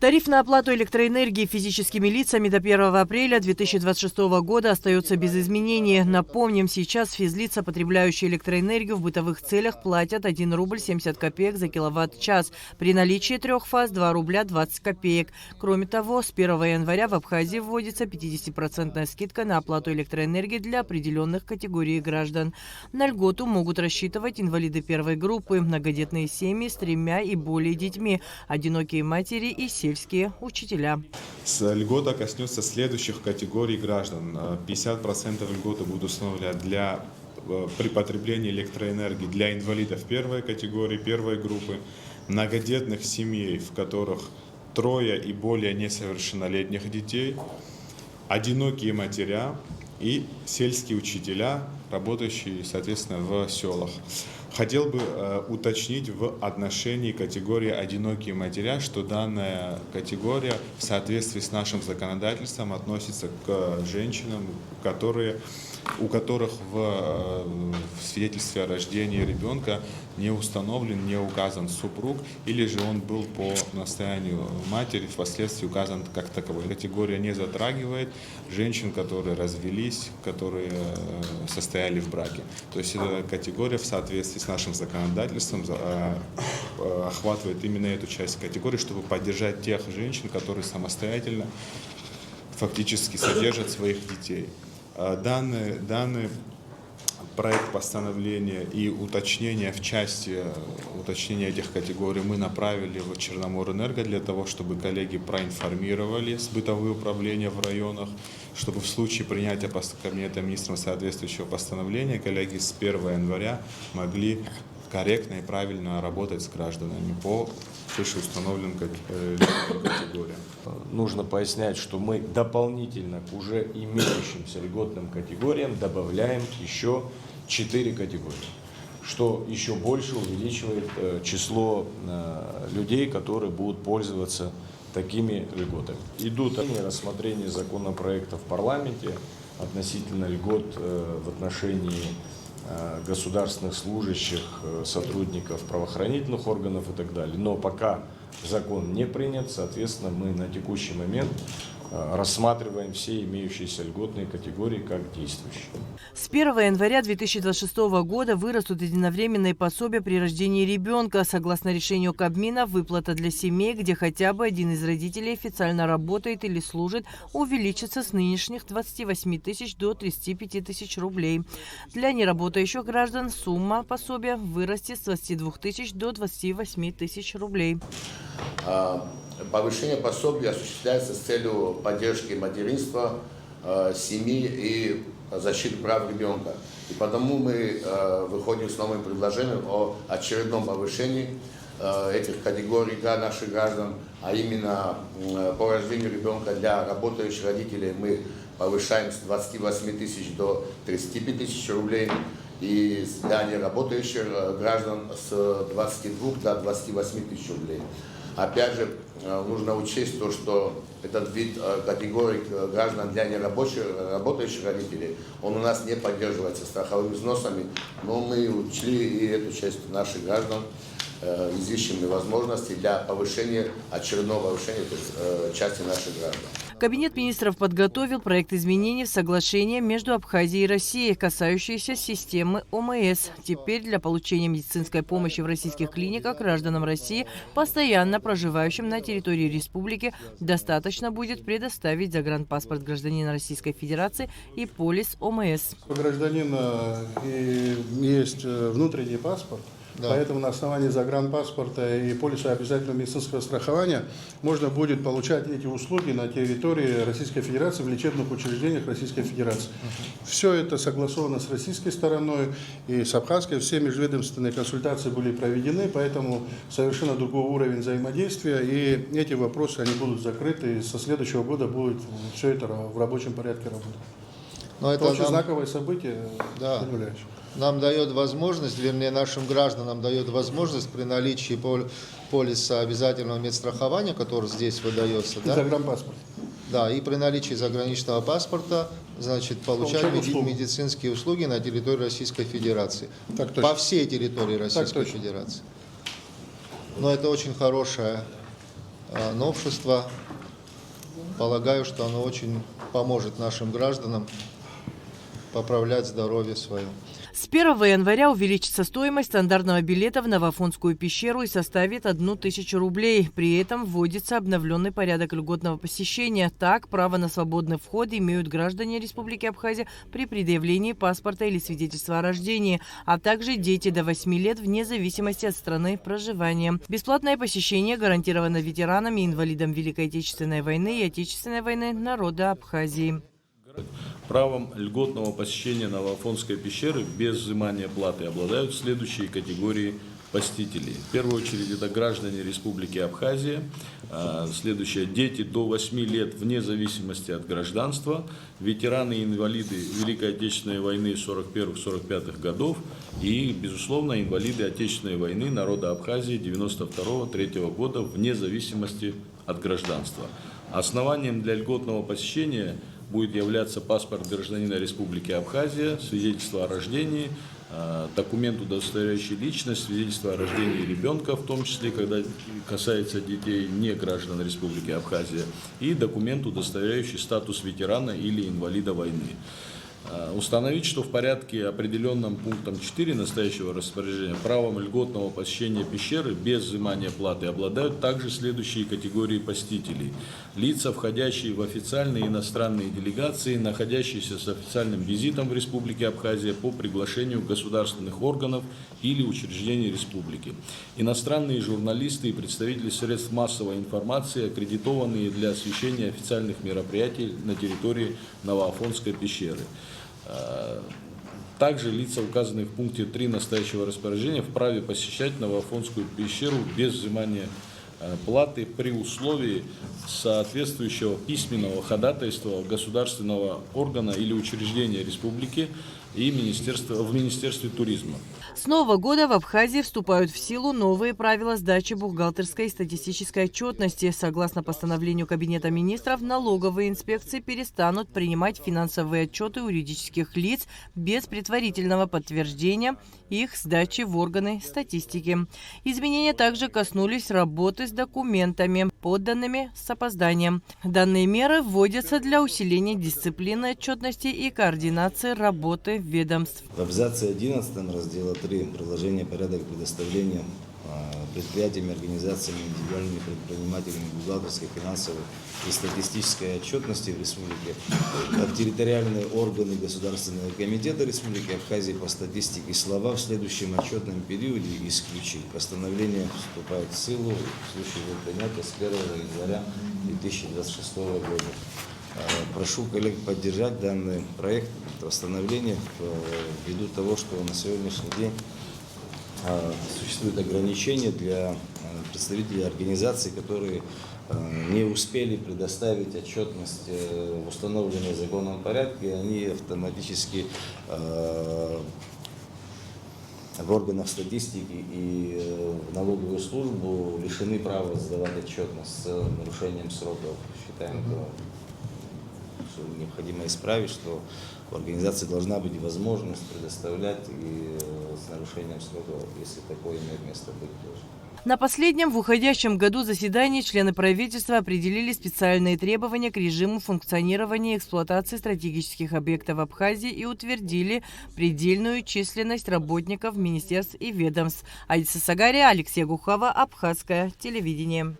Тариф на оплату электроэнергии физическими лицами до 1 апреля 2026 года остается без изменений. Напомним, сейчас физлица, потребляющие электроэнергию в бытовых целях, платят 1 рубль 70 копеек за киловатт-час. При наличии 3 фаз 2 рубля 20 копеек. Кроме того, с 1 января в Абхазии вводится 50% скидка на оплату электроэнергии для определенных категорий граждан. На льготу могут рассчитывать инвалиды первой группы, многодетные семьи с 3 и более детьми, одинокие матери и сельские учителя. Льгота коснется следующих категорий граждан. 50% льготы будут установлены при потреблении электроэнергии для инвалидов первой категории, первой группы, многодетных семей, в которых 3 и более несовершеннолетних детей, одинокие матеря и сельские учителя, работающие, соответственно, в селах. Хотел бы уточнить в отношении категории «одинокие матеря», что данная категория в соответствии с нашим законодательством относится к женщинам, у которых в свидетельстве о рождении ребенка не установлен, не указан супруг, или же он был по настоянию матери впоследствии указан как таковой. Категория не затрагивает женщин, которые развелись, которые состояли в браке. То есть эта категория в соответствии с нашим законодательством охватывает именно эту часть категории, чтобы поддержать тех женщин, которые самостоятельно фактически содержат своих детей. Данный проект постановления и уточнения в части уточнения этих категорий мы направили в Черноморэнерго для того, чтобы коллеги проинформировали бытовые управления в районах, чтобы в случае принятия Кабинета министров соответствующего постановления коллеги с 1 января могли корректно и правильно работать с гражданами по вышеустановленным категориям. Нужно пояснять, что мы дополнительно к уже имеющимся льготным категориям добавляем еще 4 категории, что еще больше увеличивает число людей, которые будут пользоваться такими льготами. Идут рассмотрения законопроекта в парламенте относительно льгот в отношении государственных служащих, сотрудников правоохранительных органов и так далее. Но пока закон не принят, соответственно, мы на текущий момент рассматриваем все имеющиеся льготные категории как действующие. С 1 января 2026 года вырастут единовременные пособия при рождении ребенка. Согласно решению Кабмина, выплата для семей, где хотя бы один из родителей официально работает или служит, увеличится с нынешних 28 тысяч до 35 тысяч рублей. Для неработающих граждан сумма пособия вырастет с 22 тысяч до 28 тысяч рублей. Повышение пособия осуществляется с целью поддержки материнства, семьи и защиты прав ребенка. И потому мы выходим с новым предложением о очередном повышении этих категорий для наших граждан, а именно по рождению ребенка для работающих родителей мы повышаем с 28 тысяч до 35 тысяч рублей, и для неработающих граждан с 22 до 28 тысяч рублей. Опять же, нужно учесть то, что этот вид категорий граждан для работающих родителей, он у нас не поддерживается страховыми взносами, но мы учли и эту часть наших граждан, изыщем возможности для очередного повышения части наших граждан. Кабинет министров подготовил проект изменений в соглашение между Абхазией и Россией, касающиеся системы ОМС. Теперь для получения медицинской помощи в российских клиниках гражданам России, постоянно проживающим на территории республики, достаточно будет предоставить загранпаспорт гражданина Российской Федерации и полис ОМС. У гражданина есть внутренний паспорт. Да. Поэтому на основании загранпаспорта и полиса обязательного медицинского страхования можно будет получать эти услуги на территории Российской Федерации в лечебных учреждениях Российской Федерации. Все это согласовано с российской стороной и с абхазской. Все межведомственные консультации были проведены, поэтому совершенно другой уровень взаимодействия. И эти вопросы они будут закрыты. И со следующего года будет все это в рабочем порядке работать. Но это очень знаковое событие. Да. Нам дает возможность, вернее нашим гражданам дает возможность при наличии полиса обязательного медстрахования, который здесь выдается, да? Загранпаспорт. Да, и при наличии заграничного паспорта, значит, получать медицинские услуги на территории Российской Федерации. По всей территории Российской Федерации. Но это очень хорошая новшество. Полагаю, что оно очень поможет нашим гражданам поправлять здоровье свое. С 1 января увеличится стоимость стандартного билета в Новоафонскую пещеру и составит 1000 рублей. При этом вводится обновленный порядок льготного посещения. Так, право на свободный вход имеют граждане Республики Абхазия при предъявлении паспорта или свидетельства о рождении, а также дети до 8 лет вне зависимости от страны проживания. Бесплатное посещение гарантировано ветеранам и инвалидам Великой Отечественной войны и Отечественной войны народа Абхазии. Правом льготного посещения Новоафонской пещеры без взимания платы обладают следующие категории посетителей. В первую очередь это граждане Республики Абхазия, следующее — дети до 8 лет вне зависимости от гражданства, ветераны и инвалиды Великой Отечественной войны 41-45 годов и, безусловно, инвалиды Отечественной войны народа Абхазии 92-3 года вне зависимости от гражданства. Основанием для льготного посещения будет являться паспорт гражданина Республики Абхазия, свидетельство о рождении, документ, удостоверяющий личность, свидетельство о рождении ребенка, в том числе, когда касается детей не граждан Республики Абхазия, и документ, удостоверяющий статус ветерана или инвалида войны. Установить, что в порядке, определенном пунктом 4 настоящего распоряжения, правом льготного посещения пещеры без взимания платы обладают также следующие категории посетителей. Лица, входящие в официальные иностранные делегации, находящиеся с официальным визитом в Республике Абхазия по приглашению государственных органов или учреждений республики. Иностранные журналисты и представители средств массовой информации, аккредитованные для освещения официальных мероприятий на территории Новоафонской пещеры. Также лица, указанные в пункте 3 настоящего распоряжения, вправе посещать Новоафонскую пещеру без взимания платы при условии соответствующего письменного ходатайства государственного органа или учреждения республики и в Министерстве туризма. С Нового года в Абхазии вступают в силу новые правила сдачи бухгалтерской и статистической отчетности. Согласно постановлению Кабинета министров, налоговые инспекции перестанут принимать финансовые отчеты у юридических лиц без предварительного подтверждения их сдачи в органы статистики. Изменения также коснулись работы с документами, подданными с опозданием. Данные меры вводятся для усиления дисциплины отчетности и координации работы ведомств. В абзаце 11 раздела 3 приложение порядок предоставления предприятиями, организациями, индивидуальными предпринимателями бухгалтерской, финансовой и статистической отчетности в республике, как территориальные органы Государственного комитета Республики Абхазия по статистике слова в следующем отчетном периоде исключить. Постановление вступает в силу в случае его принятия с 1 января 2026 года. Прошу коллег поддержать данный проект восстановления ввиду того, что на сегодняшний день существуют ограничения для представителей организаций, которые не успели предоставить отчетность в установленном законном порядке, они автоматически в органах статистики и в налоговую службу лишены права сдавать отчетность с нарушением сроков. Считаем, что необходимо исправить, что у организации должна быть возможность предоставлять и с нарушением сроков, если такое имеет место быть тоже. На последнем в уходящем году заседании члены правительства определили специальные требования к режиму функционирования и эксплуатации стратегических объектов Абхазии и утвердили предельную численность работников министерств и ведомств. Адиса Сагария, Алексей Гухава, Абхазское телевидение.